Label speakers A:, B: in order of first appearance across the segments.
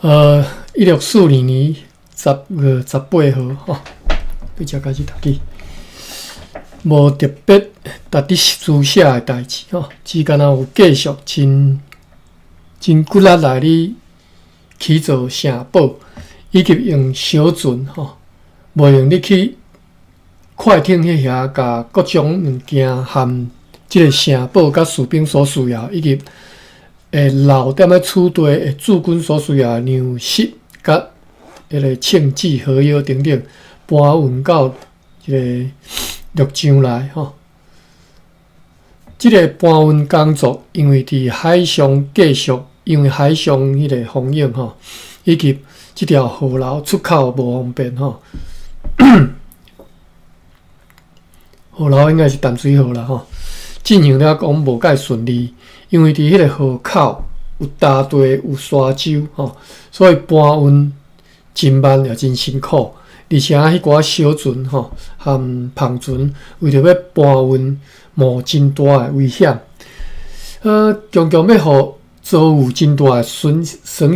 A: 1642年10月18号吼，对遮开始读起，无特别值得书写的代志吼，只敢若有继续真骨力来咧起造城堡，以及用小船吼，无用你去快艇迄遐，甲各种物件含即个城堡甲士兵所需要，以及漏点仔储地驻军所需要的粮食，甲迄个枪支、火药等等，搬运到即个陆上来吼。即个搬运工作，因为伫海上继续，因为海上迄个风影吼，以及即条河流出口无方便吼。河流应该是淡水河啦吼，进行了讲无介顺利，因为伫迄个河口有沙地有沙洲吼，所以搬运真慢也真辛苦。而且迄寡小船吼含篷船为着要搬运，冒真大的危险。常常要互遭有真大的损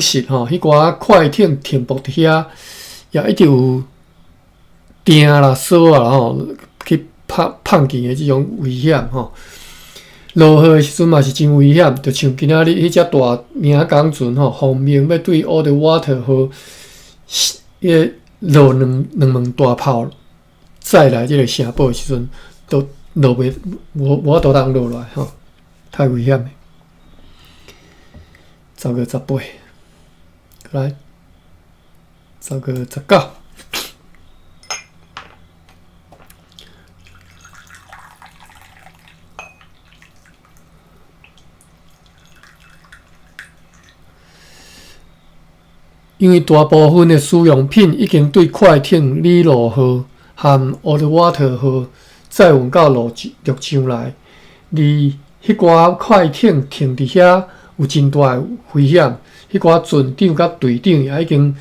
A: 失吼。迄寡快艇停泊伫遐，也一直有钉啦、锁啊吼，去碰见的即种危险吼。落雨的时阵嘛是真危险，就像今仔日迄只大名港船吼，奉命要对 Underwater 和迄落两门大炮再来即个城堡的时阵，都落袂无法度通落来吼，太危险了。10月18，来10月19。因为大部分的使用品已经对快艇李罗号和 Oldwater 号载运到陆上来，而迄寡快艇停伫遐有真大的危险，迄寡船长甲队长也已经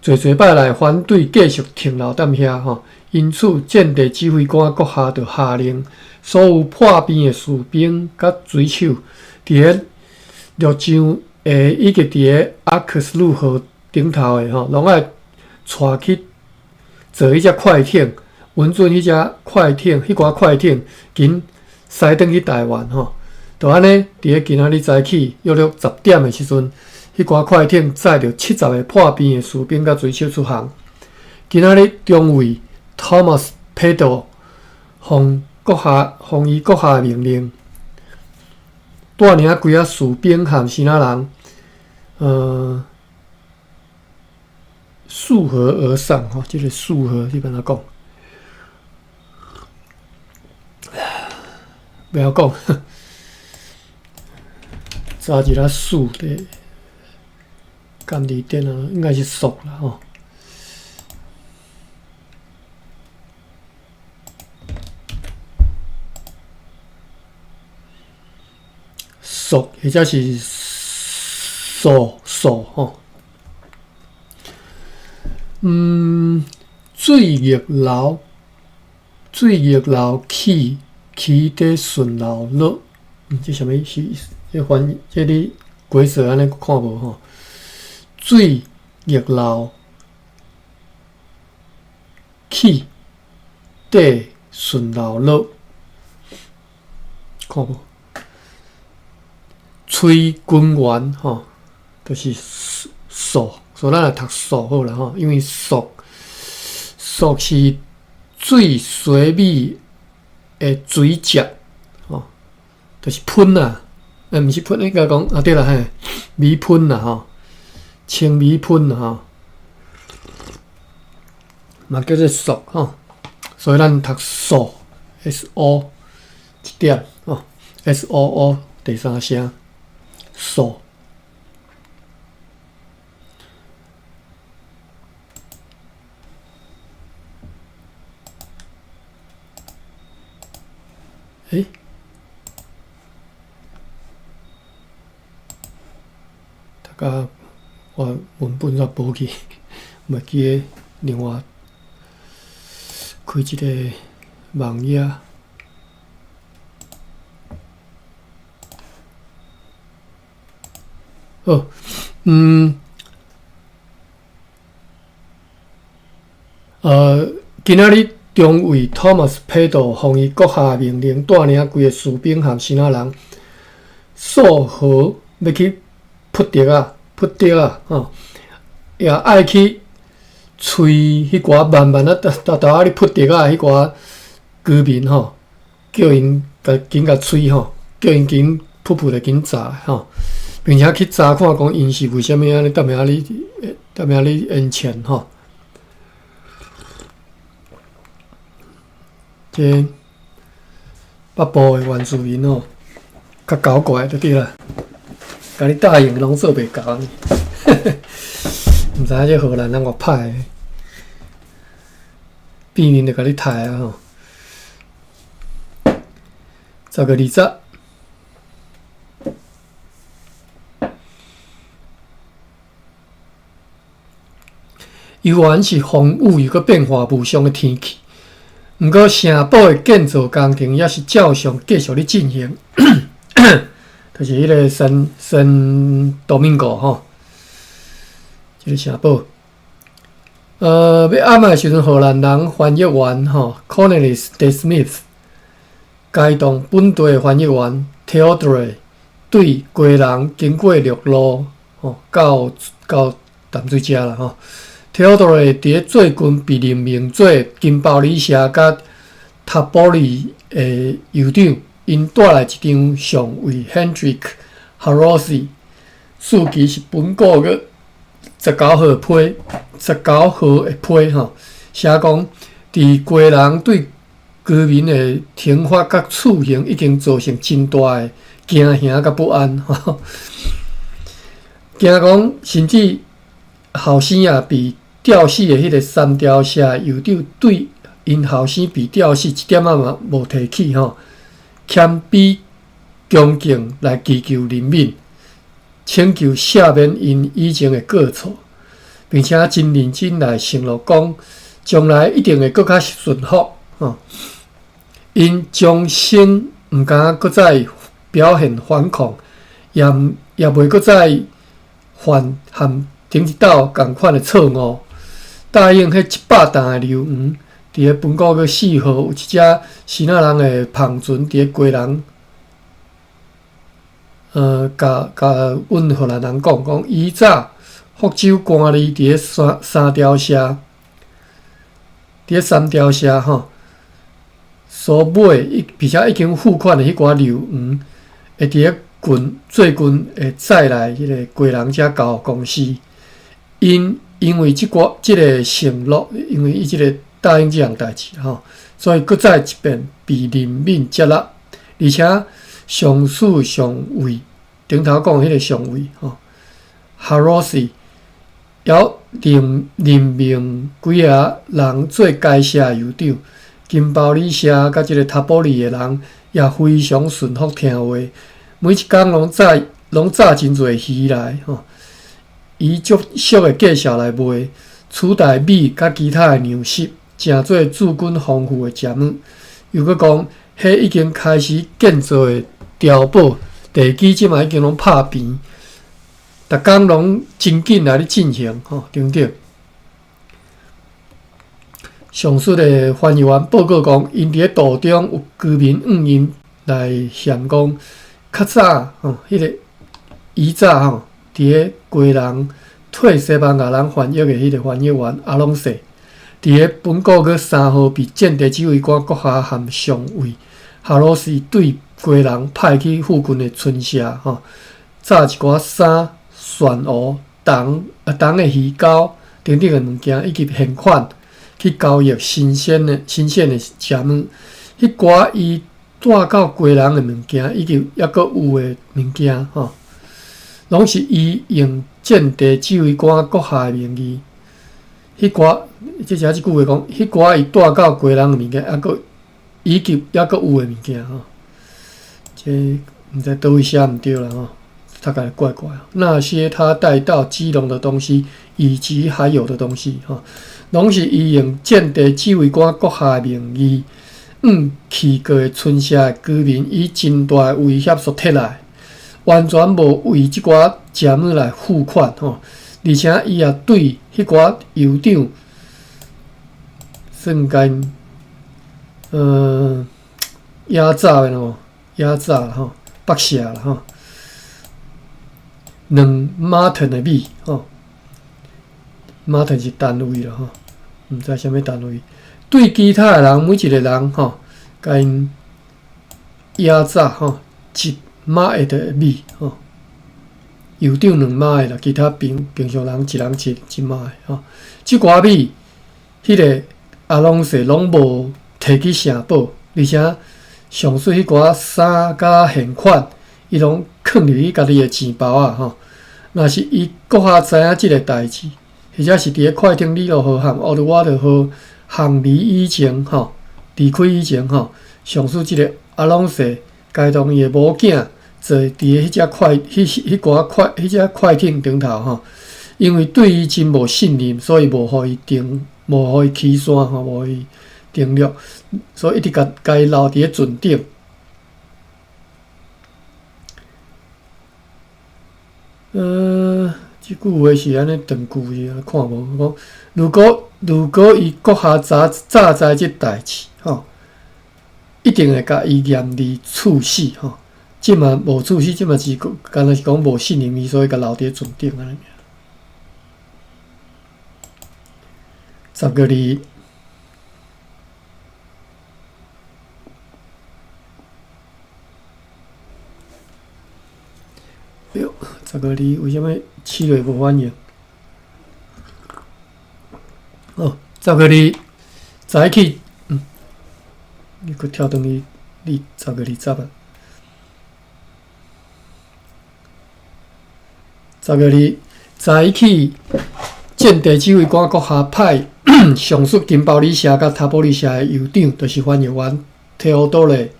A: 侪摆来反对继续停留踮遐吼。因此，战地指挥官阁下就下令，所有破边的士兵甲水手伫咧陆上以及伫咧阿克斯路号顶头的吼，拢爱带去坐迄只快艇，稳准迄只快艇，迄寡快艇紧驶转去台湾吼。就安尼，伫咧今仔日早起约10点的时阵，迄寡快艇载着70个破边的士兵甲水手出航。今仔日中尉 Thomas Peddle 奉伊阁下的命令，带领规仔士兵和其他人，溯河而上吼，即个溯河你安怎讲？不要讲，查一下溯的干字典啊，应该是溯啦吼。溯或者是溯吼。水逆流起得顺流落，这啥物意思？这翻译，这你规则安尼看无吼？水逆流起得顺流落，看无？吹滚圆吼，就是数，所以咱来读数好啦吼，因为数是最水米的水接吼，就是喷啊，毋是喷，应该讲啊对啦嘿，米喷啦吼，清米喷啦吼，嘛叫做数吼，所以咱读数 ，S-O 一点吼 ，S-O-O 第三声数。大家我文本煞补去，袂记另外开一个网页。哦，今仔日中尉 Thomas Pedo 奉伊阁下命令，带领规个士兵和新仔人溯河要去扑敌啊，也爱去催迄寡慢慢啊，咧扑敌啊，迄寡居民叫因紧甲催叫因紧扑的紧查并且去查看讲因是为虾米安尼，踮遐咧演钱这北部的原住民较搞怪就对啦，甲你答应拢做袂到呢，毋知影这荷兰人偌歹，避免就甲你杀啊10个20。犹原是风雨又搁变化无常的天气，毋过城堡的建造工程也是照常继续咧进行。就是迄个圣多明哥即个城堡。要暗的时阵，荷兰人翻译员Cornelis de Smith 该动本地的翻译员 Theodore 对归人经过陆路到淡水遮啦Theodore 伫最近被任命做金鲍里社甲塔波里的酋长，因带来一张上尉 Hendrik Harossi， 数期是本个月19号批写讲，伫归人对居民的停发甲处刑已经造成真大的惊吓甲不安惊讲甚至后生也被吊死的迄个三条社酋长对因后生被吊死一点仔嘛无提起谦卑恭敬来祈求人民，请求赦免因以前的过错，并且真认真来承诺讲，将来一定会更较顺服因终生毋敢搁再表现反抗，也袂搁再犯和顶一道共款的错误。答应迄100担的硫黄，伫个本个月4号有一只新仔人的篷船伫个归人，甲阮荷兰人讲，以早福州官吏伫个三条社，伫个三条社所买，并且已经付款的迄寡硫黄，会伫个最近会载来迄个归人遮交公司，因为即个承诺，因为伊即个答应即项代志所以搁再一遍被人民接纳，而且上司上尉顶头讲迄个上尉Harossi 也任命几个人做该社酋长，金鲍里社甲即个塔波里的人也非常顺服听话，每一工拢炸真侪鱼来以足俗的价钱来卖，取代米甲其他的粮食，成做驻军丰富的食物。又搁讲，迄已经开始建造的碉堡地基，即嘛已经拢拍平，逐工拢真紧来咧进行等等。上述的翻译员报告讲，因伫咧途中有居民向因来嫌讲，较早迄个以早伫个归人替西班牙人翻译的迄个翻译员阿隆塞，伫个本个月3号被间谍指挥官阁下和上尉哈罗斯对归人派去附近的村社炸一寡衫、船蚵、虫的鱼膏等等的物件，以及现款去交易新鲜的食物。迄寡伊带到归人的物件，以及抑阁有的物件拢是伊用间谍指挥官阁下的名义，迄寡即句话讲，迄寡伊带到归人的物件，以及抑阁有的物件这毋知倒位写毋对啦大概怪怪那些他带到基隆的东西，以及还有的东西拢是伊用间谍指挥官阁下的名义，去过的村社的居民以真大的威胁所摕来。完全无为即寡食物来付款而且伊也对迄寡酋长算间压榨的吼，压榨啦吼，北下啦吼，2马腾的米吼，马腾是单位啦吼，毋知啥物单位。对其他的人，每一个人吼，甲因压榨吼，1马的米吼。油长2马的啦，其他平常人一人1马的吼。即寡米，迄个阿龙说拢无摕去城堡，而且上水迄寡衫甲现款，伊拢藏入去家己的钱包啊吼。若是伊阁下知影即个代志，或者是伫咧快艇李路河和奥德瓦特河航离以前吼，离开以前吼，上水即个阿龙说该同伊的某囝。坐伫迄只快艇顶头吼，因为对伊真无信任，所以无互伊起山吼，无互伊登陆，所以一直甲伊留伫咧船顶。即句话是安尼长句是看无讲，如果伊阁下早知即代志吼，一定会甲伊严厉处死吼。即嘛无处死，即嘛是干若是讲无信任伊，所以甲留伫咧船顶安尼。10个字，哟，10个字，为什么7月无反应？哦，10个字，早起，你佫跳转去，你10个字10啊。10个字，早起，建地指挥官阁下派上述金包里社甲塔波利社的酋长，就是翻译员提奥多勒，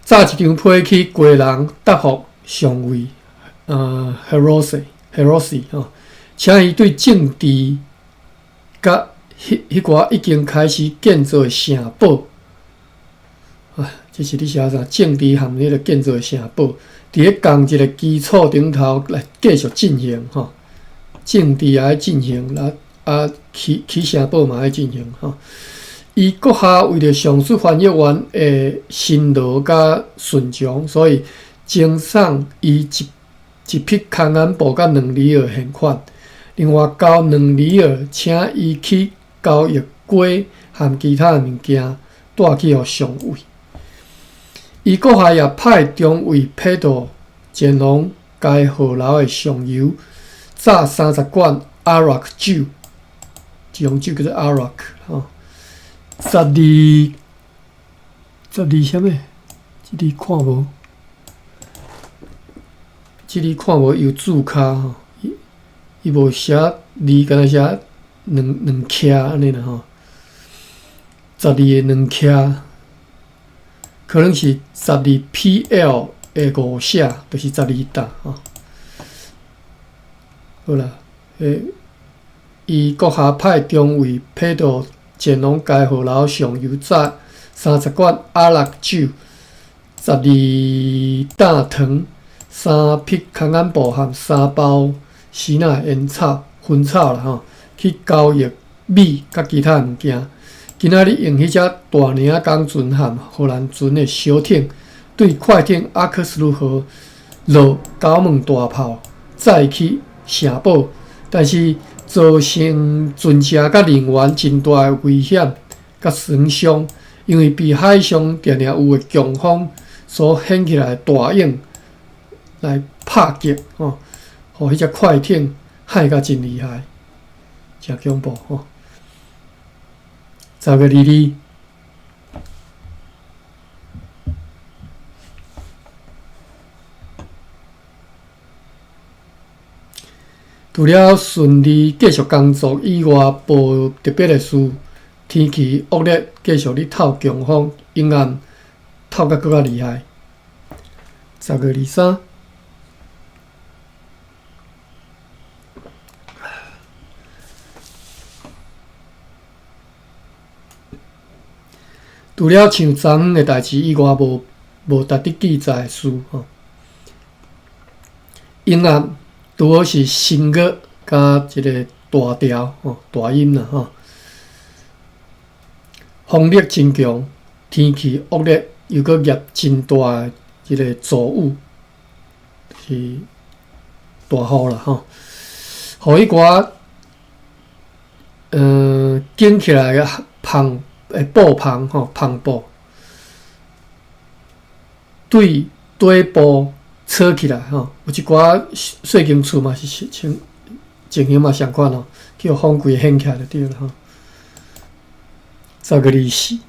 A: 炸一张批去归人答复上尉Herosi 吼，请伊对政治甲迄寡已经开始建造的城堡，这是你写啥？政治含迄个建造的城堡。伫咧同一个基础顶头来继续进行吼，政治也爱进行，起城堡嘛爱进行吼。伊阁下为着上述翻译员的辛劳甲顺从，所以赠送伊一匹康安布甲2里尔现款，另外交2里尔，请伊去交易鸡和其他物件带去互上尉。伊阁下也派中尉佩多前往该河流的上游，榨30罐阿拉克酒，这种酒叫做阿拉克吼。12啥物？这里看无，有注卡吼，伊无写字，敢若写两徛安尼啦吼。12个2徛。可能是12 PL 的5写，就是12担吼。好啦，伊阁下派中尉佩多前往该河流上游，榨30罐阿拉酒、12担糖、3匹康安布和3包希腊烟草、薰草啦吼，去交易米甲其他物件。今仔日用迄只大领港船和荷兰船的小艇，对快艇阿克斯鲁河落9门大炮，载去城堡，但是造成船只甲人员真大的危险甲损伤，因为被海上常常有的强风所掀起来的大影来拍击吼，互迄只快艇害甲真厉害，真恐怖吼。10个字。除了顺利继续工作以外，无特别的事。天气恶劣，继续咧透强风，阴暗透甲搁较厉害。10个字3。除了像昨昏的代志以外，无值得记载的事吼。阴暗拄好是声乐甲一个大调吼，大音啦吼。风力真强，天气恶劣，又搁下真大诶一个骤雨，是大雨啦吼。互迄寡建起来诶篷布篷吼，篷布对底部扯起来吼，有一寡细间厝嘛是情形嘛相款吼，叫风柜掀起来就对了吼。1224，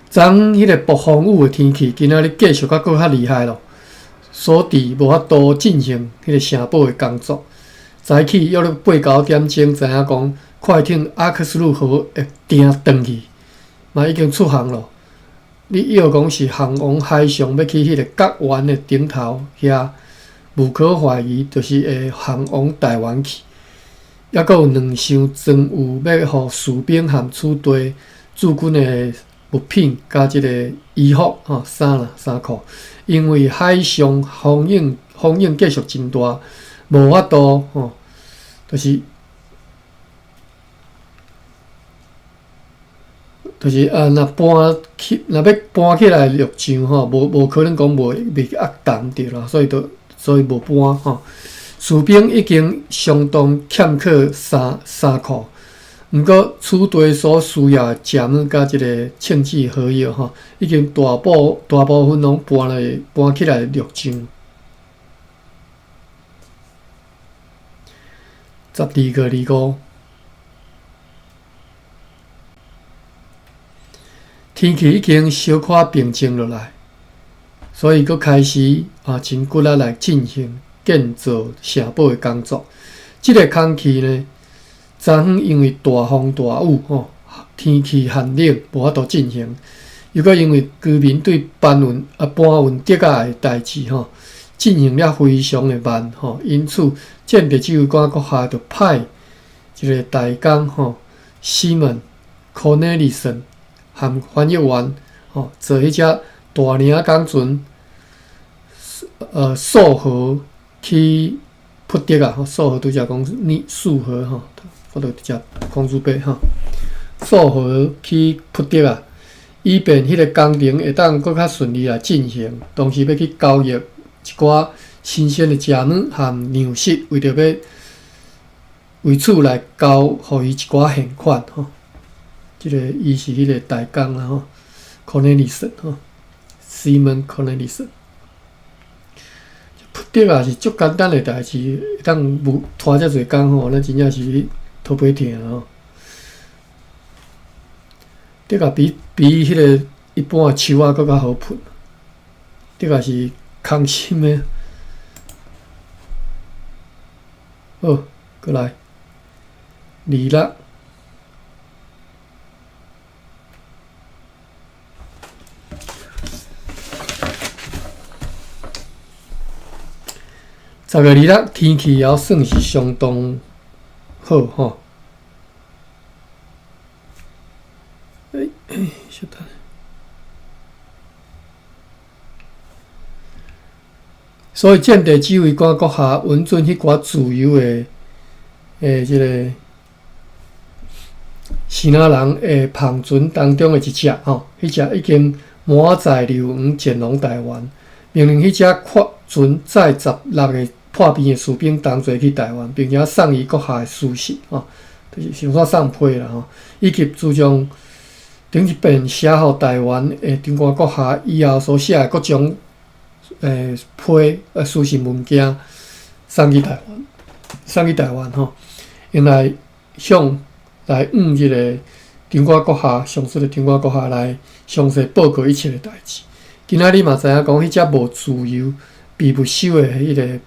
A: 昨迄个暴风雨的天气，今仔日继续搁较厉害咯。所伫无法度进行迄个城堡的工作。早起约8、9点钟，知影讲快艇阿克斯路河会停转去，嘛已经出航咯。你以为讲是航往海上要去迄个角湾的顶头遐，无可怀疑，就是会航往台湾去。抑阁有2箱装有要互士兵和储地驻军的物品，加一个衣服衫裤。因为海上风影继续真大，无法度就是若要搬起来陆上无可能讲袂压重着啦，所以无搬士兵已经相当欠缺衫裤，毋过储地所需要的食物甲一个庆忌荷药已经大部分拢搬起来陆上。12/25，天气已经小可平静落来，所以佫开始真骨力来进行建造城堡的工作。即个空期呢，昨昏因为大风大雨天气寒冷，无法度进行。又搁因为居民对搬运竹仔的代志进行了非常的慢因此建地指挥官阁下就派一个代工Simon Cornelison 和翻译员坐迄只大领港船溯河去铺竹仔溯河拄则讲溯河我著直接讲字白溯河去铺竹仔，以便迄个工程会当搁较顺利来进行。同时要去交易一寡新鲜的食物和粮食，为此来交互伊一寡现款即个伊是迄个代工啦Cornelison Simon Cornelison。铺竹也是足简单的代志，当拖遮侪工咱真正是头皮疼竹仔比迄个一般的树仔搁较好喷，竹仔是空心的。好，过来26。10/26天气也算是相当好小等。所以建地指挥官阁下允准迄寡自由的即个希腊人的篷船当中的一只迄只已经满载流亡前往台湾，命令迄只船载16个破边的士兵同齐去台湾，并且送伊阁下的书信就是想说送批啦以及主张顶一遍写互台湾的长官阁下以后所写的各种批书信文件送去台湾用来向即个长官阁下上述的长官阁下来详细报告一切的代志。今仔日嘛知影讲，迄只无自由被没收的迄个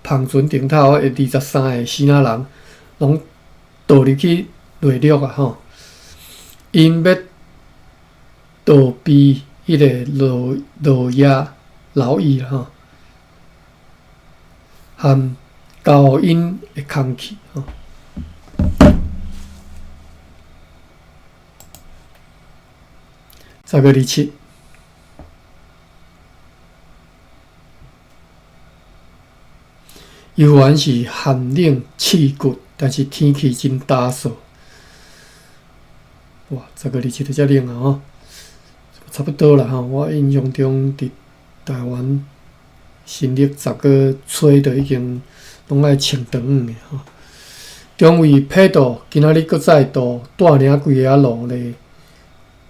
A: 篷船顶头的23个希腊人，拢倒入去内陆因要逃避迄个落野劳役和高因的空气10/27。犹原是寒冷刺骨，但是天气真打扫。哇，10个日子就遮冷啊吼，差不多啦吼。我印象中伫台湾新历10个吹就已经拢爱穿长的吼。中卫佩度今仔日搁再度带领规个路咧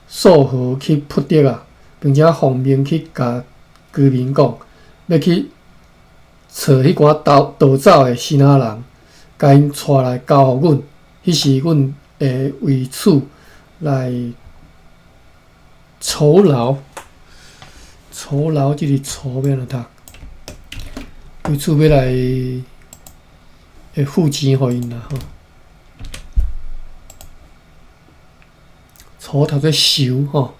A: 溯河去扑敌啊，并且奉命去甲居民讲，要去找迄寡逃走的新仔人，甲因带来交互阮，迄时阮会为此来酬劳。酬劳即个酬要安怎读？为此要来会付钱互因啦吼。酬读做酬吼，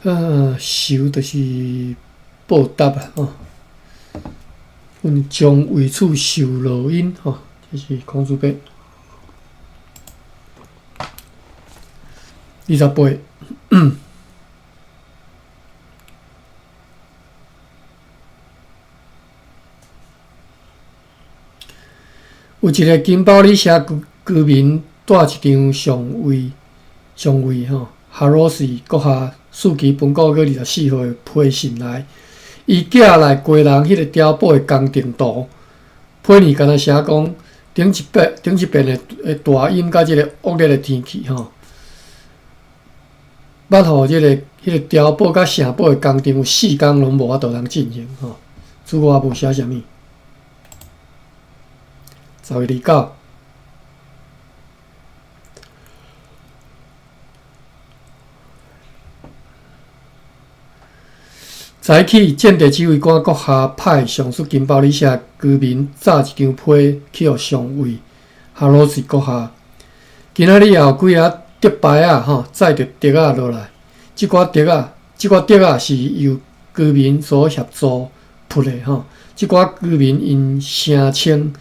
A: 酬就是报答啊吼。阮将为此受劳因吼，这是孔子篇28。有一个金宝里社居民带一张上尉吼，哈罗斯国下4期本国月24号的批信来，伊寄来归人迄个碉堡的工程图，批呢敢若写讲顶一遍的大阴甲即个恶劣的天气吼，捌互迄个碉堡甲城堡的工程有4天拢无法度通进行吼，主我无写啥物。10月29。早起，建地指挥官阁下派上述金宝里社居民炸一张批去互上尉哈罗斯阁下。今仔日也有几啊竹牌啊吼，载着竹仔落来。即寡竹仔是由居民所协助铺的吼。即寡居民因声称，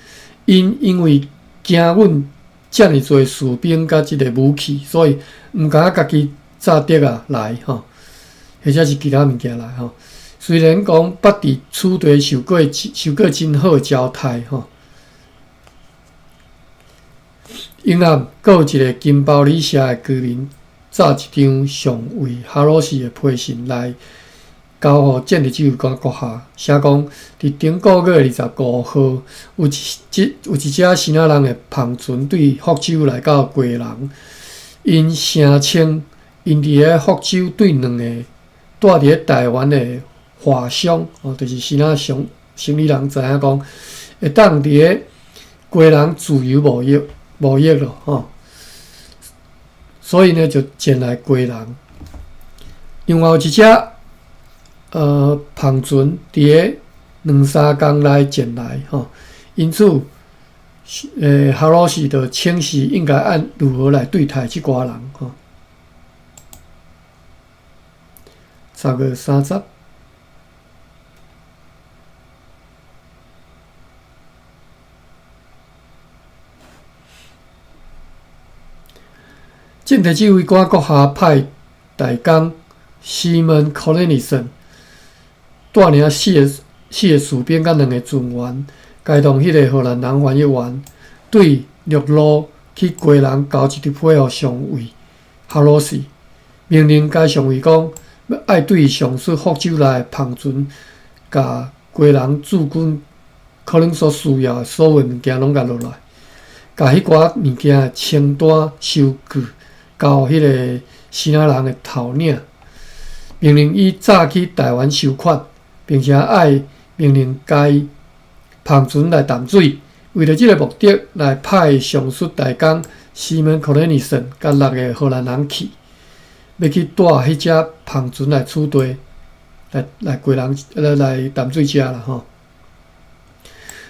A: 因为惊阮遮尔侪士兵甲即个武器，所以毋敢家己炸竹仔来吼，或者是其他物件来吼。虽然讲捌伫此地受过真好的招待吼，因暗阁有一个金宝里社的居民炸一张上尉哈罗斯的批信来，交互建立指挥官阁下，写讲伫顶个月25号有一只新仔人的篷船对福州来到贵人，因声称因伫个福州对2个住伫台湾的华商哦，就是新仔生理人知影讲，会当伫个贵人自由贸易咯吼，所以呢就前来贵人。另外有一只篷船伫个2-3天内前来吼，因此哈罗斯就请示应该按如何来对待即寡人吼。10月30。建地指挥官阁下派大工西门科雷尼森带领4个士兵甲2个船员，该同迄个荷兰人翻译员对陆路去归人交一支批互上尉哈罗斯，命令该上尉讲，要对上述福州内的篷船，甲归人驻军可能所需要的所有物件拢甲落来，甲迄寡物件的清单收据。交迄个新仔人的头领，命令伊早去台湾收款，并且爱命令该篷船来淡水，为了这个目的来派上述大工西门科雷尼森甲6个荷兰人去，要去带迄只篷船来此地，来归人来淡水遮啦吼。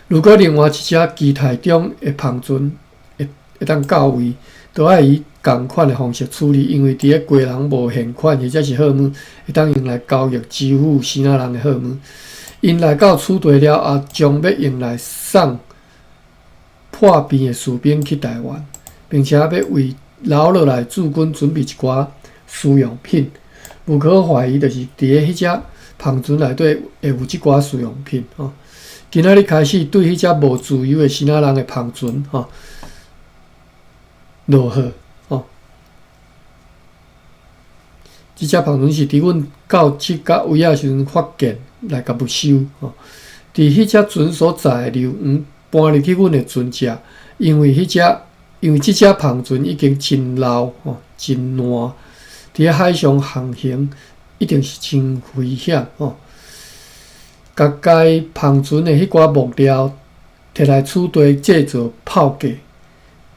A: 如果另外一只机台中的篷船会当到位，都爱以同款的方式处理，因为伫个贵人无现款或者是货物，会当用来交易支付新仔人的货物。因来到此地了后，将要用来送破病的士兵去台湾，并且要为留落来驻军准备一寡需用品。无可怀疑，就是伫个迄只篷船内底会有即寡需用品吼。今仔日开始对迄只无自由的新仔人的篷船吼落雨吼，即只帆船是伫阮到即甲位仔时阵发现来甲没收吼。伫迄只船所在的硫黄搬入去阮的船只，因为即只帆船已经真老吼，真烂，伫咧海上航行一定是真危险吼。甲该帆船的迄寡木料摕来储堆制作炮架，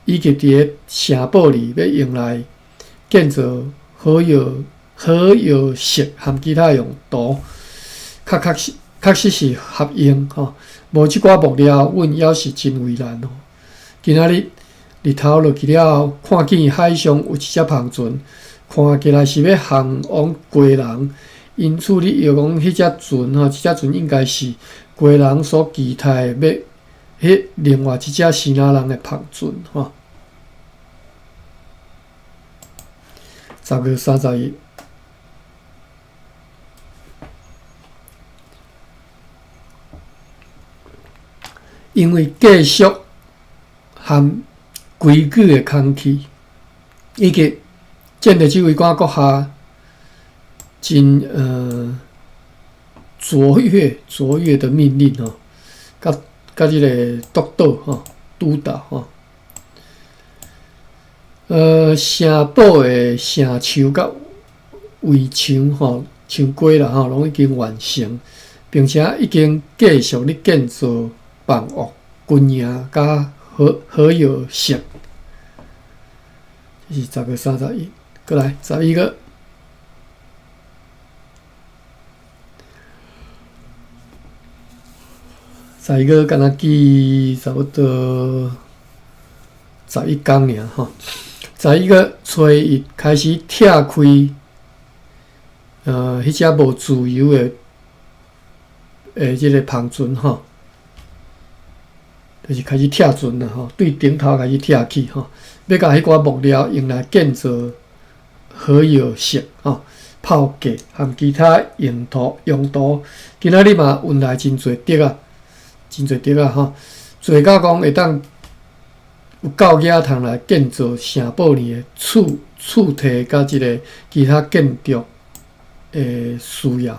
A: 以及伫咧城堡里要用来建造火药石和其他用途，确实是合用吼。无即寡木料，阮也是真为难吼。今仔日头落去了后，看见海上有一只帆船，看起来是要航往归人。因此，你又讲迄只船吼，即只船应该是归人所期待的，要迄另外一只希腊人的帆船吼。10月30日，因为继续和规矩的空气，以及建立即位国家真卓越的命令吼，甲即个督导吼，城堡的城墙甲围墙吼，墙规啦吼，拢已经完成，并且已经继续咧建造房屋、军营甲火药石。这是10月30日，过来11个。11个敢若记差不多11天尔吼。11个初一开始拆开，迄只无自由的即个帆船吼，就是开始拆船啦吼，对顶头开始拆起吼，要甲迄寡木料用来建造火药石吼、炮架和其他用途。今仔日嘛运来真侪竹啊吼，侪到讲会当有够野通来建造城堡里的厝体甲即个其他建筑的需要。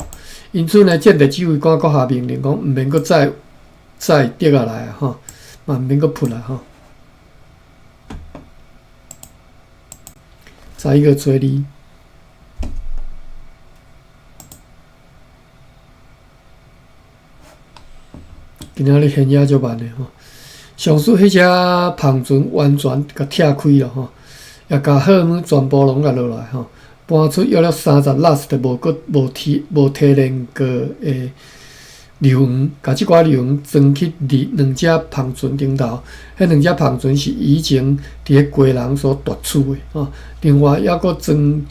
A: 因此呢，建立指挥官阁下命令讲，毋免阁再竹下来啊吼，嘛毋免阁扑来吼。11个初二，今仔日现也足慢的吼。上述迄只帆船完全甲拆开了吼，也甲货物全部拢甲落来吼，搬出约30拉斯的无提炼过的硫黄，甲即寡硫黄装去两只帆船顶头。迄两只帆船是以前伫咧归人所夺取的吼。另外，还阁装一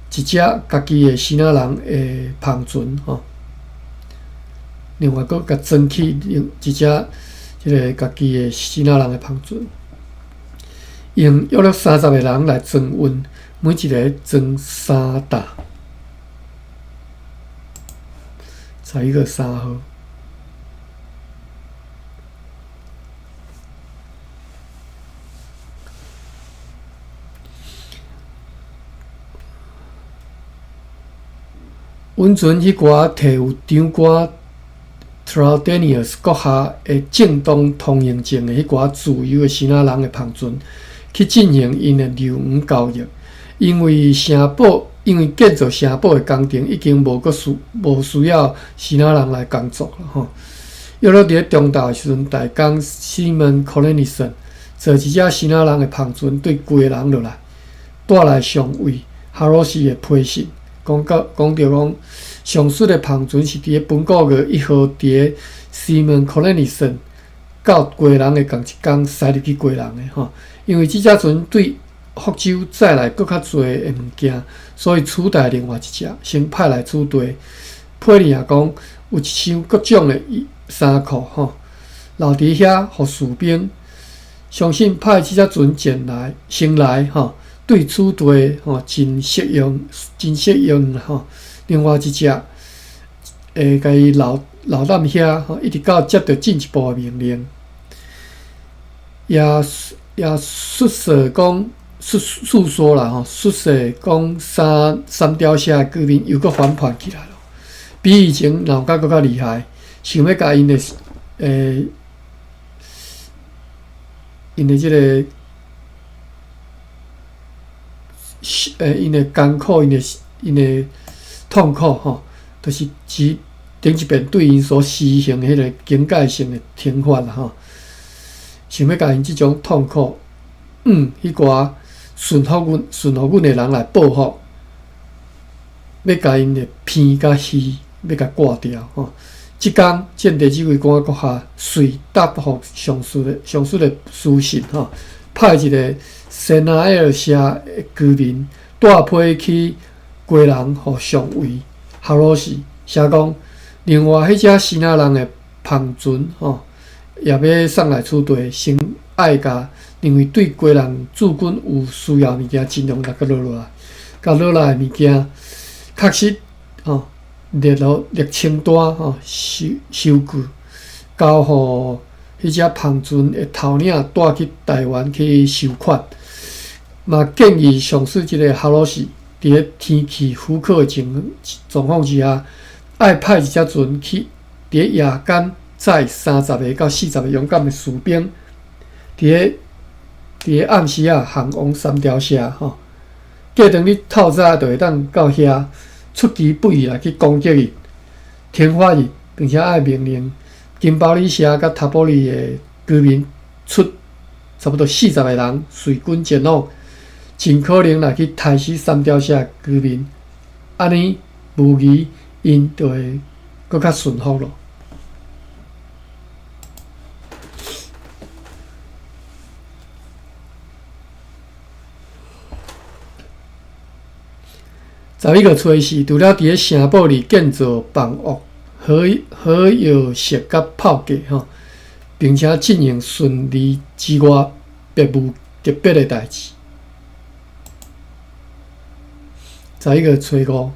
A: 只家己的希腊人的帆船吼。另外，阁甲装去一只即个家己的希腊人的帆船，用约30个人来装运，每一个装3担。11月3号。阮船迄寡摕有长官 Traldenius 阁下的正当通行证的迄寡自由的希腊人的帆船，去进行因的硫黄交易。因为建造城堡的工程已经无需要希腊人来工作了吼。约伫咧中昼的时阵，大工 Simon Cornelissen 坐一只希腊人的帆船对归人落来，带来上尉哈罗斯的批信。讲着讲，上述的帆船是伫咧本个月1号伫咧 Simon Cornelissen 到归人的同一天驶入去归人的吼。因为即只船对福州载来搁较侪的物件，所以取代另外一只，先派来储堆。佩里也讲有一箱各种的衫裤吼，留伫遐互士兵。相信派即只船先来吼。对储堆吼真适用吼。另外一只会甲伊留踮遐吼，一直到接到进一步的命令。也述说讲，诉说啦吼，述说讲三条线居民又搁反叛起来了，比以前闹甲搁较厉害，想要甲因的即个因的艰苦，因的痛苦吼，就是顶一遍对因所施行迄个警戒性的惩罚啦吼，想要甲因即种痛苦，迄寡顺服阮的人来报复，要甲因的鼻甲虚，要甲挂掉吼。即天，建地指挥官阁下遂答复上述的书信吼，派一个塞纳埃尔社的居民带批去归人互上尉哈罗士，写讲另外迄只西那人的旁船吼，也要送来此地，先爱甲认为对归人驻军有需要物件，尽量甲落来，甲落来的物件，确实吼。列清单吼，收据交互迄只旁船的头领带去台湾去收款。嘛建议上司即个哈罗士，伫咧天气苛刻的状况之下，爱派一只船去，伫咧夜间载30个到40个勇敢的士兵，伫咧暗时航往三条线吼，过等你透早就会当到遐。出其不意来去攻击伊、天罚伊，并且爱命令金包里社甲塔波里的居民出差不多40个人随军前往，尽可能来去杀死三条社居民，安尼无疑因就会搁较顺服咯。11个炊事，除了伫咧城堡里建造房屋、好药室甲炮架吼，并且进行顺利之外，别无特别的代志。11个炊5，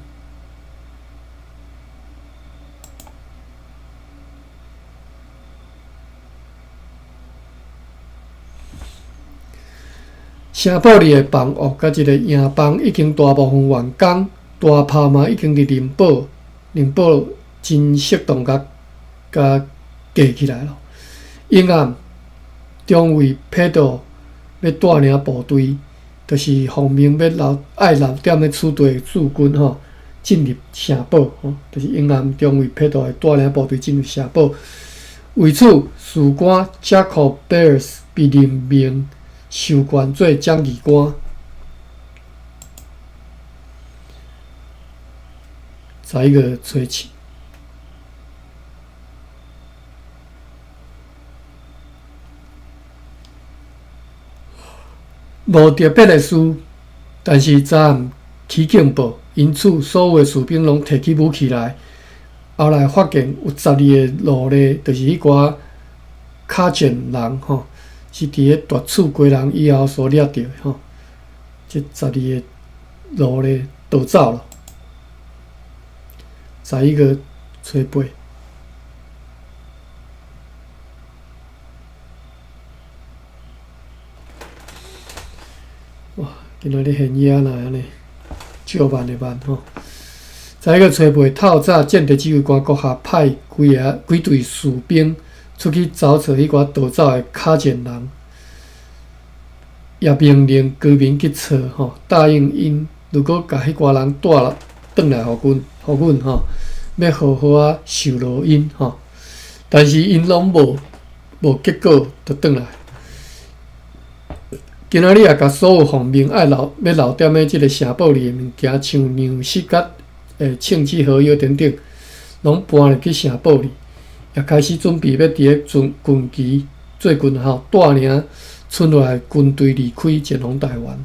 A: 城堡里的房屋甲一个营房已经大部分完工，大炮嘛已经伫灵宝真适当甲架起来了。阴暗，中尉佩多要带领部队，就是奉命要爱留踮咧此地的驻军吼，进入城堡吼，就是阴暗中尉佩多会带领部队进入城堡。为此，士官贾克贝尔斯被任命授官做将议官。11个炊事。无特别的事，但是昨暗起警报，因此所有的士兵拢摕起武器来。后来发现有12个奴隶，就是迄寡卡简人吼，是伫咧夺取归人以后所掠到的吼。这12个奴隶逃走了。11个炊8。哇！今仔日现野来安尼，照慢的慢吼。11个炊8，透早建地指挥官阁下派几队士兵出去找找迄寡逃走的卡简人，也命令居民去找吼，答应因如果甲迄寡人带转来互阮吼，要好好受劳因吼。但是因拢无结果，就转来。今仔日也甲所有奉命要留踮咧即个城堡里的物件，像粮食甲枪支、好药等等，拢搬入去城堡里，也开始准备要伫咧军旗做军号，带领村落来军队离开前往台湾。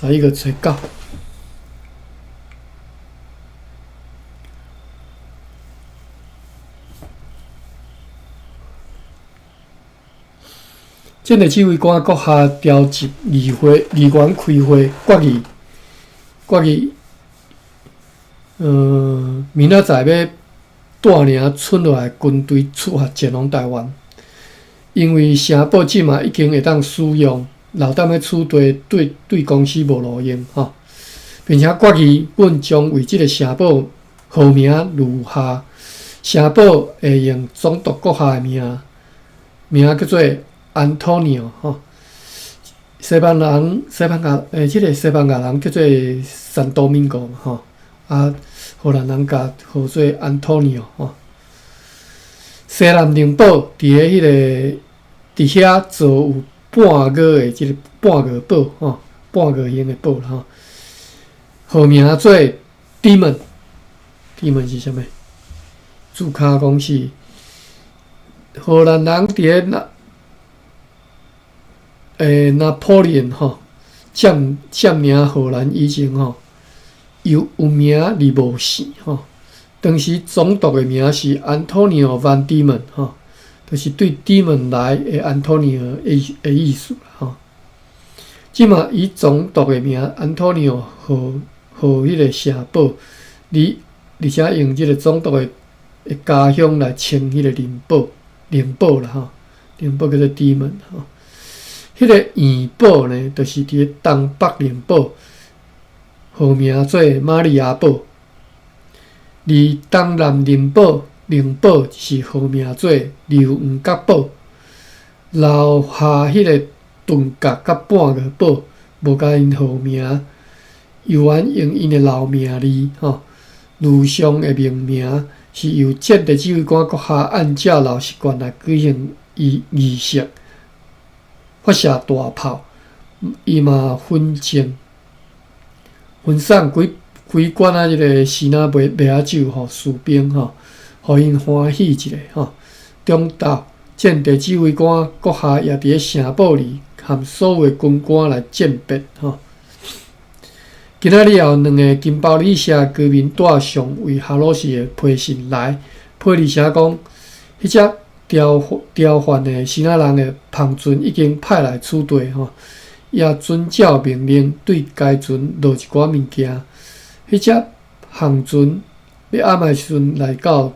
A: 11个炊9。建地指挥官阁下调集议员开会决议，明仔载要带领村落来军队出发前往台湾。因为城堡即嘛已经会当使用，老聶的处地对公司无路用吼，并且决议阮将为即个城堡号名如下，城堡会用总督阁下的名叫做安托尼奥吼。西班牙即个西班牙人叫做圣多明哥吼，荷兰人甲号做安托尼奥吼。西南城堡伫咧迄个伫遐做有半个的即个半个堡吼，半个形的堡啦吼。号名做 Demon 是啥物？注脚讲是荷兰人伫咧拿破仑吼占领荷兰以前吼，有名而无姓吼。当时总督的名是安托尼奥 van Diemen 吼，就是对 Diemen 来的安托尼奥的意思啦吼。即嘛以总督的名安托尼奥号迄个城堡，而且用即个总督的家乡来称迄个灵堡啦吼，灵堡叫做 Diemen 吼。迄个圆堡呢，就是伫咧东北灵堡，号名做玛利亚堡；而东南灵堡是号名做流黄角堡。留下迄个盾角甲半个堡，无甲因号名，有缘用因的老名字吼。路上的命名是由建地指挥官阁下按照老习惯来举行仪式。发射大炮，伊嘛分送几罐即个西那麦芽酒吼，士兵吼，互因欢喜一下吼。中昼，战地指挥官阁下也伫咧城堡里，和所有的军官来鉴别吼。今仔日后，2个金包里社居民带上为哈罗斯的批信来，批里写讲，迄只调换的西那人的旁船已经派来处地吼，也遵照命令对该船落一寡物件。迄只航船要暗暝时阵来到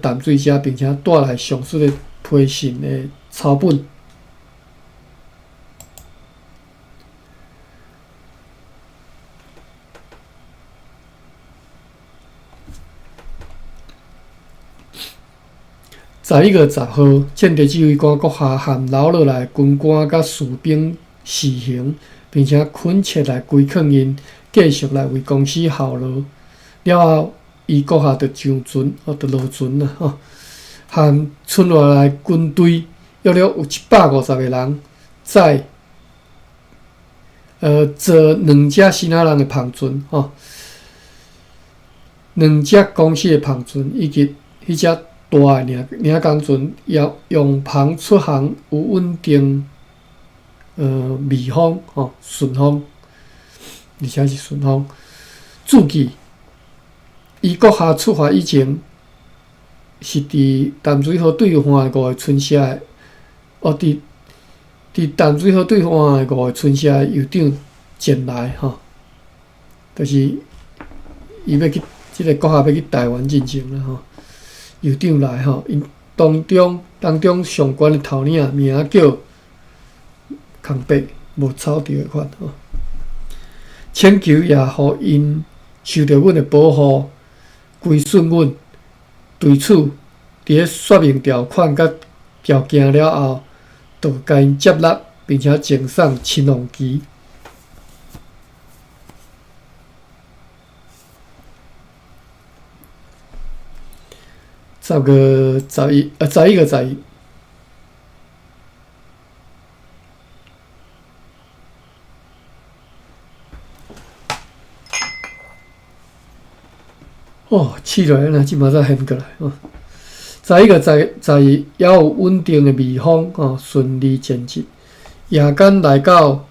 A: 淡水遮，并且带来上述的批信的抄本。11月10号，战地指挥官阁下和留落来军官甲士兵示行，并且恳切来规劝因继续来为公司效劳。了后，伊阁下就上船，就落船啦吼，和村外来军队约有150个人，载坐2只西那人的篷船吼，2只公司的篷船以及迄只大诶领工船用篷出航有稳定密风吼顺风，而且是顺风。注记，伊阁下出发以前是伫淡水河对岸5个村社诶，伫淡水河对岸5个村社诶酋长前来吼，就是伊要去即个阁下要去台湾进前啦吼。酋长来吼，因当中上悬的头领名叫空白，无抄着的款吼。请求也互因受到阮的保护，归顺阮。对此，伫咧说明条款甲条件了后，就甲因接纳，并且赠送青龙旗。11月11。哦，试落来，即马才现过来哦。11月11，也有稳定的微风哦，顺利前进。夜间来到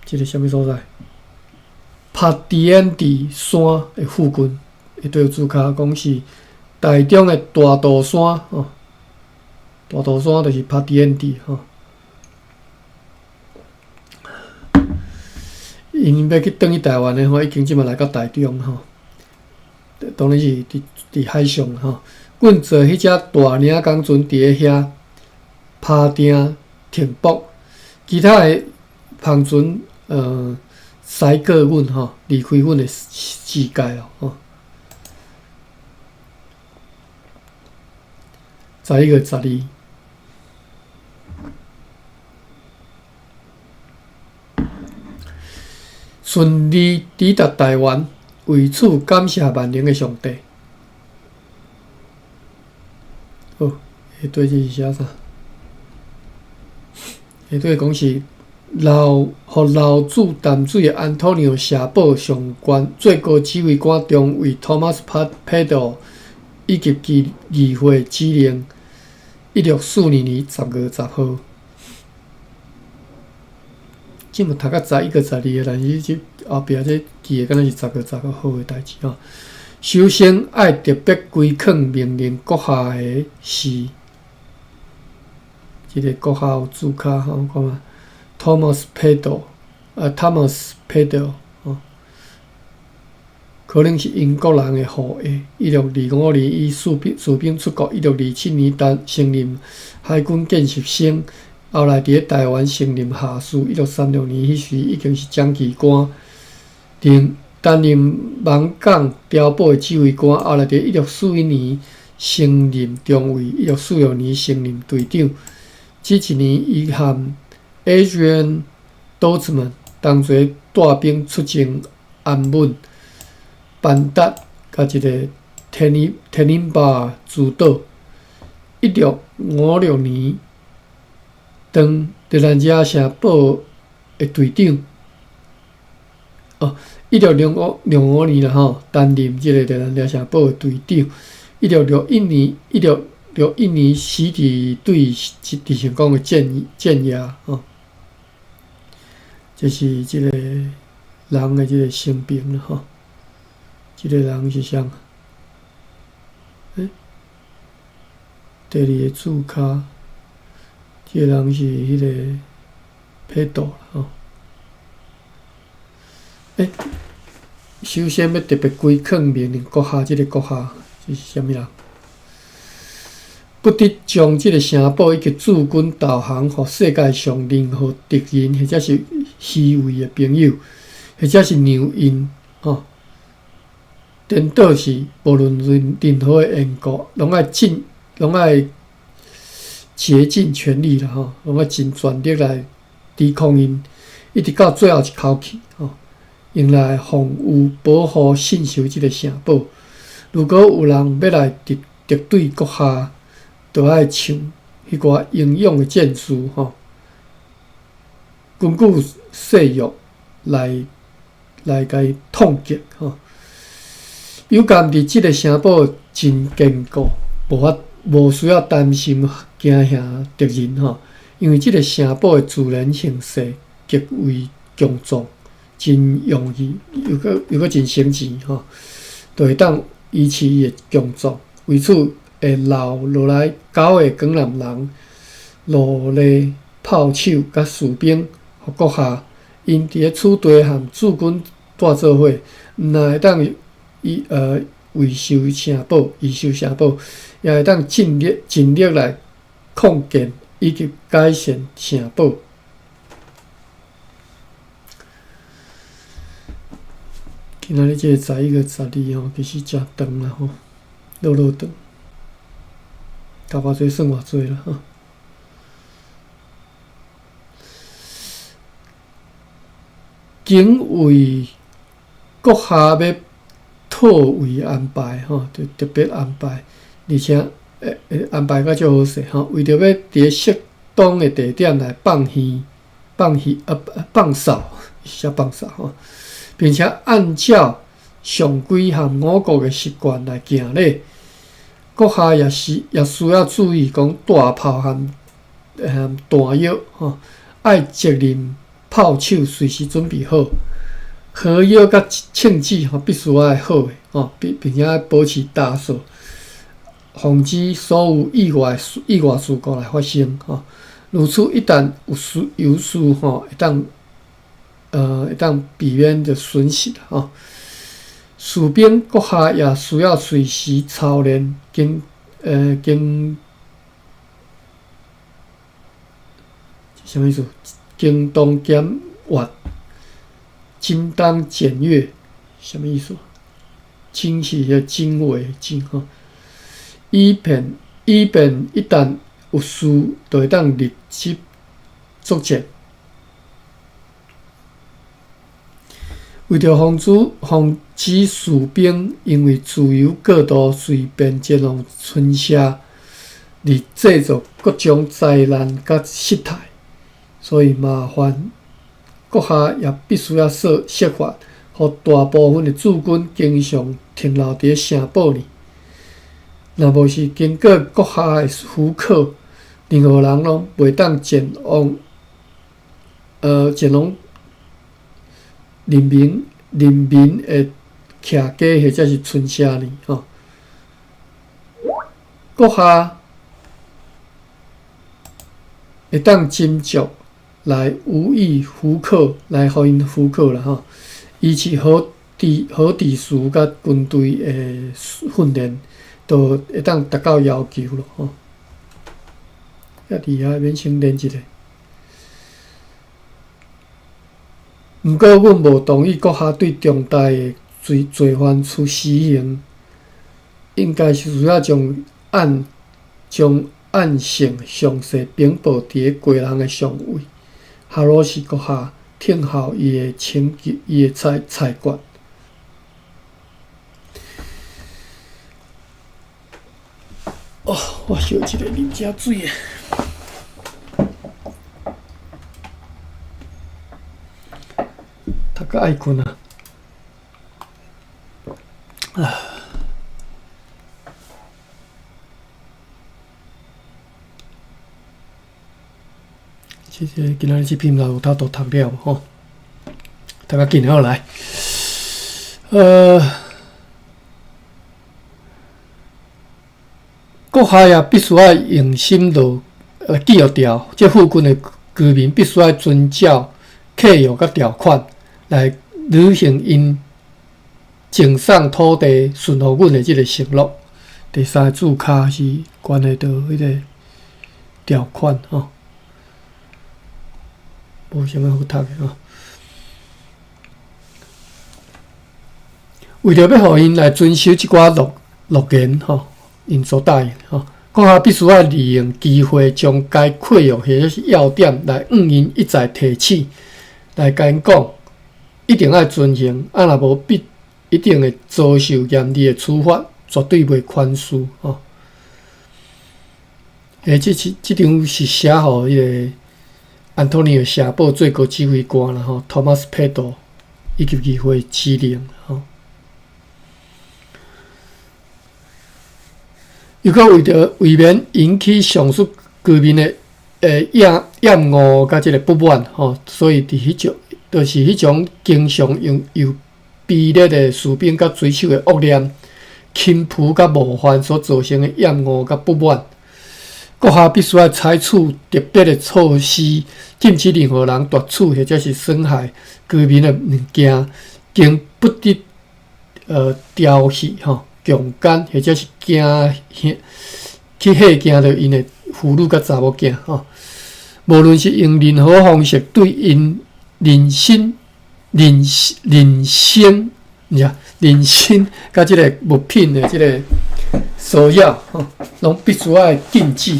A: 这个什么所在？帕迪恩蒂山的附近，会对注脚讲是台中的大肚山哦。大肚山就是帕迪恩蒂吼。因要去转去台湾的话，已经即马来到台中吼。当然是伫海上吼，阮坐迄只大领工船伫咧遐，拍定停泊，其他的航船驶过阮吼，离开阮的世界哦。11月12。顺利抵达台湾，为此感谢万能的上帝。哦，下底这是写啥？下底讲是互老主淡水的安托尼奥社保上官最高指挥官中尉 Thomas Pedro 以及其议会指令1642年10月10号。即嘛读到11月12个，但是即后壁这记的敢若是10月10号的代志吼。首先爱特别规劝命令阁下的是，即个阁下有注脚吼，看嘛 ，Thomas Pedro 吼，可能是英国人的后裔。1625年以士兵出国，1627年升任海军建设生。后来伫台湾升任下士，1636年迄时已经是将旗官，担任芒港碉堡的指挥官。后来伫1641年升任中尉，1646年升任队长。这一年，伊和 Adrian Doddsman 同齐带兵出征安稳、班达甲一个 Tanimbar 诸岛。1656年，当德兰加城堡的队长。1605年啦吼，担任即个德兰加城堡的队长。1661年死伫对地成功的镇压吼，这是即个人的即个生平啦吼。即个人是啥？第二个注脚，即个人是迄个佩斗啦吼。首先要特别规劝命令阁下，即个阁下是啥物人？不得将即个城堡以及驻军投降予世界上任何敌人，或者是虚伪的朋友，或者是娘因吼。颠倒是无论任何的缘故，拢爱竭尽全力啦吼，拢爱尽全力来抵抗因，一直到最后一口气吼，用来防御保护信守即个城堡。如果有人要来敌对国下，就爱唱迄寡英勇的战士吼，根据誓约来甲伊痛击吼。有感伫即个城堡真坚固，无需要担心惊吓敌人吼，因为即个城堡的自然形势极为强壮，真容易又搁真省钱吼，就会当维持伊的强壮。为此会留落来9个江南人、罗勒炮手甲士兵，互阁下因伫咧厝地和驻军带做伙，毋但会当维修城堡，也会当尽力来扩建以及改善城堡。今仔日这个11月12吼，其实真长啦吼，落长，读偌济算偌济啦吼。警卫阁下要特为安排吼，就特别安排，而且安排甲足好势吼，为着要伫咧适当的地点来放哨，写放哨吼，并且按照常规和我国的习惯来行礼。阁下也需要注意讲大炮和弹药吼，爱责任炮手随时准备好。火药甲枪支吼必须爱好诶吼，并且保持大数，防止所有意外事故来发生吼。如此一旦有事吼，会当避免着损失吼。士兵阁下也需要随时操练，经什么意思？京东减VAT，精当检阅，什么意思？精是个经纬精吼，以便一旦有事，就会当立即作战。为着防止士兵因为自由过度随便前往村社，而制造各种灾难甲失态，所以麻烦国下也必须要设法，互大部分的驻军经常停留伫城堡里。若无是经过国下的许可，任何人拢袂当前往人民的徛家或者是村社里吼。国下会当斟酌来予以许可，来互因许可啦吼。以其好地事甲军队的训练，都会当达到要求咯吼。遐厉害，免先练一个。毋过，阮无同意国下对重大的罪犯处死刑，应该是需要将案性详细禀报伫个过人的上位，下落是国下听候伊的裁决。哦，我烧一个啉遮水诶。个爱困啊！今仔日这篇有他都读了吼，大家紧好来。国下也必须要用心记录掉，这附近的居民必须要遵照契约甲条款。来履行因种送土地顺互阮的即个承诺。第三个注脚是关系到迄个条款吼，无啥物好读的吼。为着要互因来遵守即寡诺言吼，因所答应吼，国下必须要利用机会，将该契约或者是要点来因一再提起，来甲因讲。一定要遵行，若无必一定会遭受严厉的处罚，绝对袂宽恕吼。即张是写互迄个安东尼奥城堡最高指挥官啦吼 ，Thomas Pedo 以及议会指令吼。如果为免引起上述居民的厌恶甲即个不满吼，所以伫迄种。就是迄种经常由卑劣的士兵甲水手的恶念、轻浮甲冒犯所造成的厌恶甲不满，国下必须要采取特别的措施，禁止任何人夺取或者是损害居民的物件，经不得调戏吼、强奸或者是去吓惊着因的妇女甲查某囝吼，无论是用任何方式对因。人身甲即个物品的即个骚扰吼，拢必须要禁止。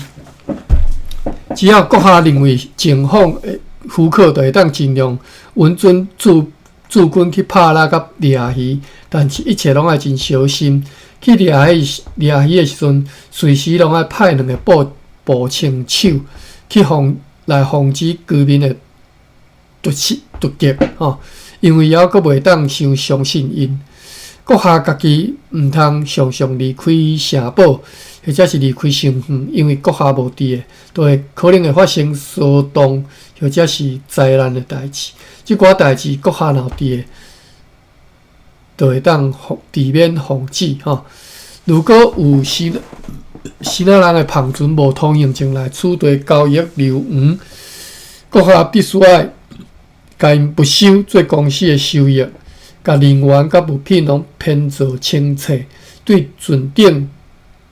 A: 只要国下认为情况的许可，就会当尽量允准驻军去拍拉甲掠鱼，但是一切拢要真小心。去掠鱼的时阵，随时拢要派2个步枪手去防止居民的。突击吼，因为还阁袂当伤相信因。国下家己毋通常常离开城堡，或者是离开城远，因为国下无伫的，都会可能会发生骚动或者是灾难的代志。即寡代志国下若伫的，就会当避免防止吼。如果有新仔人的旁船无通行证来取缔交易流园，国下必须要。甲因不收做公司的收益，甲人员甲物品拢编造清册，对船顶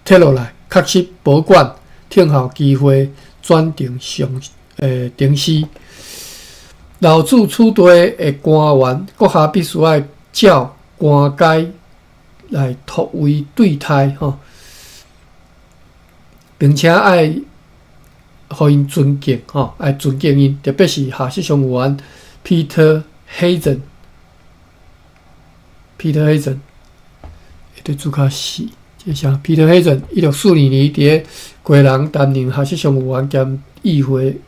A: 摕落来，确实保管，听候机会转定停尸。老子处地的官员，阁下必须要照官阶来托为对待吼，并且爱互因尊敬吼，爱尊敬因，特别是下设上务员 Peter Hazen，Peter Hazen， 对主较死。即啥 ？Peter Hazen 1642年伫贵人担任下设上务员兼议会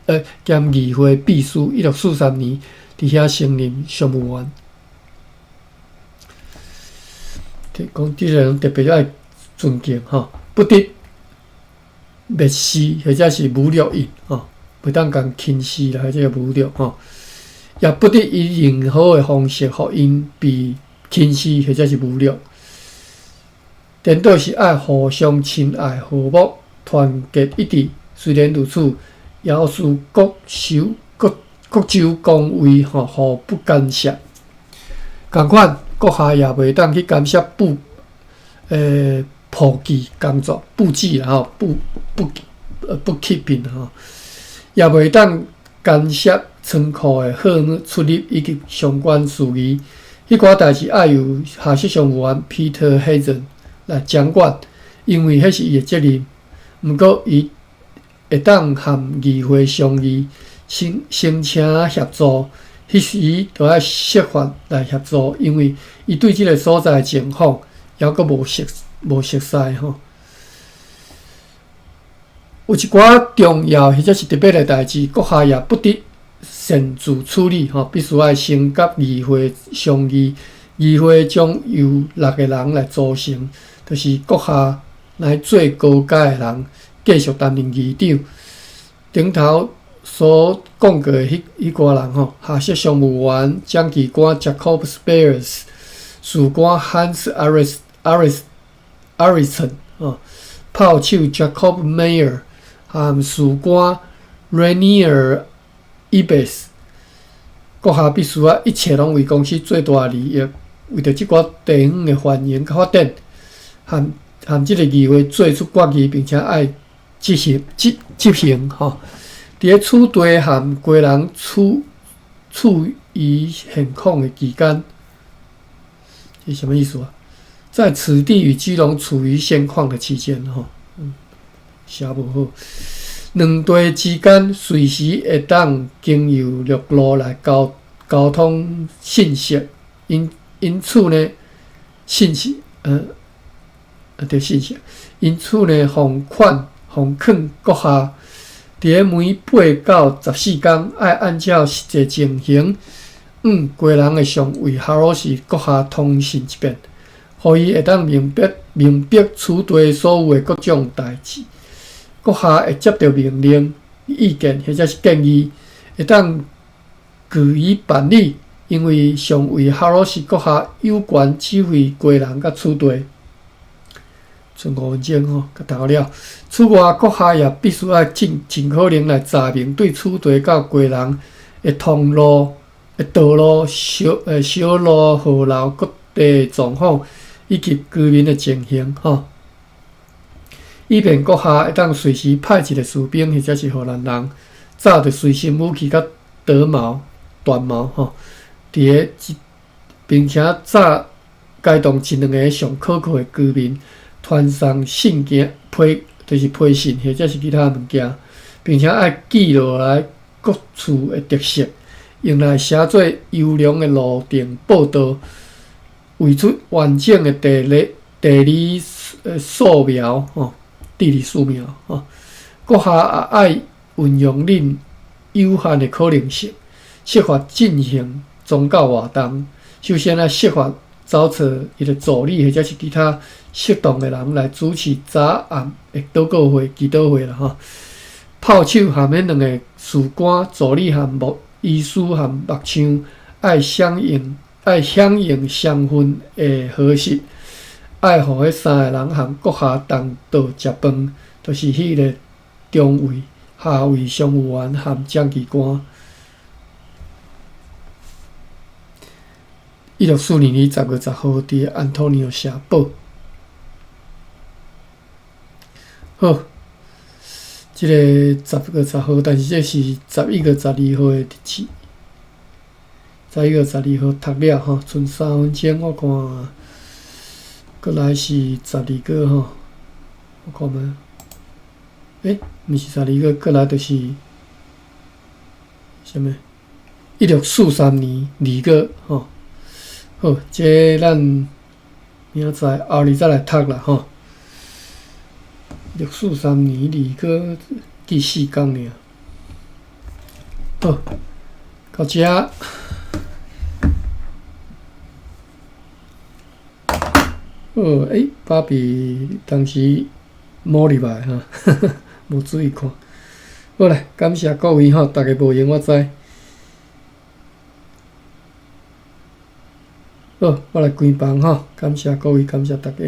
A: 兼议会秘书，1643年伫遐升任上务员。讲这个人特别爱尊敬吼，不得蔑视或者是侮辱伊吼，袂当共轻视啦，或者侮辱吼，也不得以任何的方式互因被轻视或者是侮辱。颠倒是爱互相亲爱、和睦、团结一致。虽然如此，也是各州公位吼，互不干涉。共款，阁下也袂当去干涉布置工作，布置啦吼，不keeping吼，也袂当干涉仓库的货物出入以及相关事宜。迄寡代志爱由下设上务员 Peter Hazen 来掌管，因为迄是伊的责任。毋过，伊会当和议会商议，申请协助，迄时就要设法来协助，因为伊对即个所在的情况还阁无熟悉吼。有一寡重要或者是特别的代志，阁下也不得擅自处理吼，必须要先甲议会商议。议会将由6个人来组成，就是阁下乃最高阶的人继续担任议长。顶头所讲过的迄寡人吼，下设上务员将棋官 Jacob Spears、士官 Hans Arissen 炮手 Jacob Meyer 和士官 Rainier Ibis， 阁下必须一切拢为公司最大的利益，为着即寡地方的繁荣甲发展，和即个议会做出决议，并且爱执行吼。伫咧处地和国人处于现况的期间，是什么意思啊？在此地与基隆处于现况的期间吼，写无好。两地之间随时会当经由陆路来交通信息，因此呢，信息，因此呢，奉劝阁下，伫咧每8到14天，爱按照实际情形，国人的上位哈罗士阁下通信一遍，互伊会当明白处地所有的各种代志。阁下会接到命令、意见或者是建议，会当据以办理，因为上位哈罗士阁下有权指挥国人甲处地。剩5分钟吼，甲读了。此外，阁下也必须要尽可能来查明对处地甲国人的道路、小路、河流各地状况以及居民的情形吼。以便阁下会当随时派一个士兵或者是荷兰人，抓着随身武器甲短矛吼，并且炸该动一2个上可靠的居民，传送信件就是批信或者是其他物件，并且爱记落来各处的特色，用来写做优良的路程报道，绘出完整的地理素描吼。地理素描吼，阁下也爱运用恁有限的可能性，设法进行宗教活动。首先要设法找找伊的助理或者是其他适当的人来主持早暗的祷告会、祈祷会啦吼。炮手和迄2个士官、助理和医师和木匠爱响应双份的合适。爱互迄3个人和阁下同道食饭，就是迄个中尉、下尉上务员和将棋官。1642年10月10号，伫安托尼奥社报。好，即个10月10号，但是这是11月12号的日子。11月12号读了吼，剩3分钟，我看，过来是12个吼，我看觅，毋是12个，过来就是啥物？1643年2个吼，好，这咱明仔后日再来读啦吼。1643年2个记4天尔，好，到遮。好，芭比当时摸入来哈，无注意看。好嘞，感谢各位吼，大家无闲我知。好，我来关房吼，感谢各位，感谢大家。